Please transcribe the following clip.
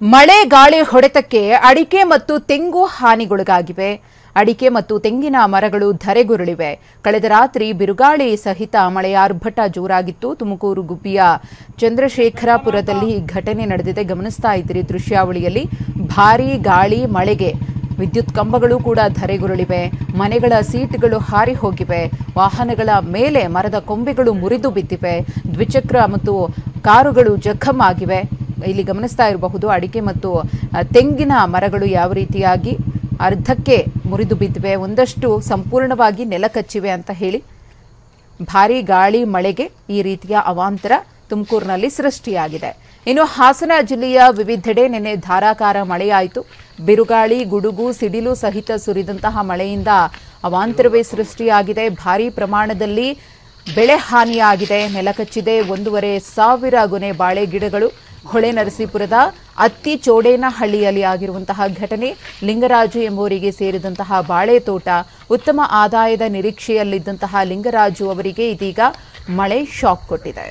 ಮಳೆ ಗಾಳಿ ಹೊಡೆತಕ್ಕೆ ಅಡಿಕೆ ಮತ್ತು ತೆಂಗು ಹಾನಿಗೊಳಗಾಗಿವೆ. ಅಡಿಕೆ ಮತ್ತು ತೆಂಗಿನ ಮರಗಳು ಧರೆಗುರುಳಿವೆ. ಕಳೆದ ರಾತ್ರಿ ಬಿರುಗಾಳಿ ಸಹಿತ ಮಳೆಯ ಆರ್ಭಟ ಜೋರಾಗಿತ್ತು. ತುಮಕೂರು ಗುಬ್ಬಿಯ ಚಂದ್ರಶೇಖರಪುರದಲ್ಲಿ ಈ ಘಟನೆ ನಡೆದಿದೆ. ಗಮನಿಸ್ತಾ ಇದ್ದೀರಿ ದೃಶ್ಯಾವಳಿಯಲ್ಲಿ. ಭಾರೀ ಗಾಳಿ ಮಳೆಗೆ ವಿದ್ಯುತ್ ಕಂಬಗಳು ಕೂಡ ಧರೆಗುರುಳಿವೆ. ಮನೆಗಳ ಸೀಟ್ಗಳು ಹಾರಿ ಹೋಗಿವೆ. ವಾಹನಗಳ ಮೇಲೆ ಮರದ ಕೊಂಬೆಗಳು ಮುರಿದು ಬಿದ್ದಿವೆ. ದ್ವಿಚಕ್ರ ಮತ್ತು ಕಾರುಗಳು ಜಖಂ ಆಗಿವೆ. ಇಲ್ಲಿ ಗಮನಿಸ್ತಾ ಇರಬಹುದು ಅಡಿಕೆ ಮತ್ತು ತೆಂಗಿನ ಮರಗಳು ಯಾವ ರೀತಿಯಾಗಿ ಅರ್ಧಕ್ಕೆ ಮುರಿದು ಬಿದ್ದಿವೆ, ಒಂದಷ್ಟು ಸಂಪೂರ್ಣವಾಗಿ ನೆಲಕಚ್ಚಿವೆ ಅಂತ ಹೇಳಿ. ಭಾರೀ ಗಾಳಿ ಮಳೆಗೆ ಈ ರೀತಿಯ ಅವಾಂತರ ತುಮಕೂರಿನಲ್ಲಿ ಸೃಷ್ಟಿಯಾಗಿದೆ. ಇನ್ನು ಹಾಸನ ಜಿಲ್ಲೆಯ ವಿವಿಧೆಡೆ ನಿನ್ನೆ ಧಾರಾಕಾರ ಮಳೆಯಾಯಿತು. ಬಿರುಗಾಳಿ, ಗುಡುಗು, ಸಿಡಿಲು ಸಹಿತ ಸುರಿದಂತಹ ಮಳೆಯಿಂದ ಅವಾಂತರವೇ ಸೃಷ್ಟಿಯಾಗಿದೆ. ಭಾರೀ ಪ್ರಮಾಣದಲ್ಲಿ ಬೆಳೆ ಹಾನಿಯಾಗಿದೆ, ನೆಲಕಚ್ಚಿದೆ. 1,500 ಗೊನೆ ಬಾಳೆ ಗಿಡಗಳು. ಹೊಳೆನರಸೀಪುರದ ಅತ್ತಿ ಚೋಡೇನಹಳ್ಳಿಯಲ್ಲಿ ಆಗಿರುವಂತಹ ಘಟನೆ. ಲಿಂಗರಾಜು ಎಂಬುವರಿಗೆ ಸೇರಿದಂತಹ ಬಾಳೆ ತೋಟ. ಉತ್ತಮ ಆದಾಯದ ನಿರೀಕ್ಷೆಯಲ್ಲಿದ್ದಂತಹ ಲಿಂಗರಾಜು ಅವರಿಗೆ ಇದೀಗ ಮಳೆ ಶಾಕ್ ಕೊಟ್ಟಿದೆ.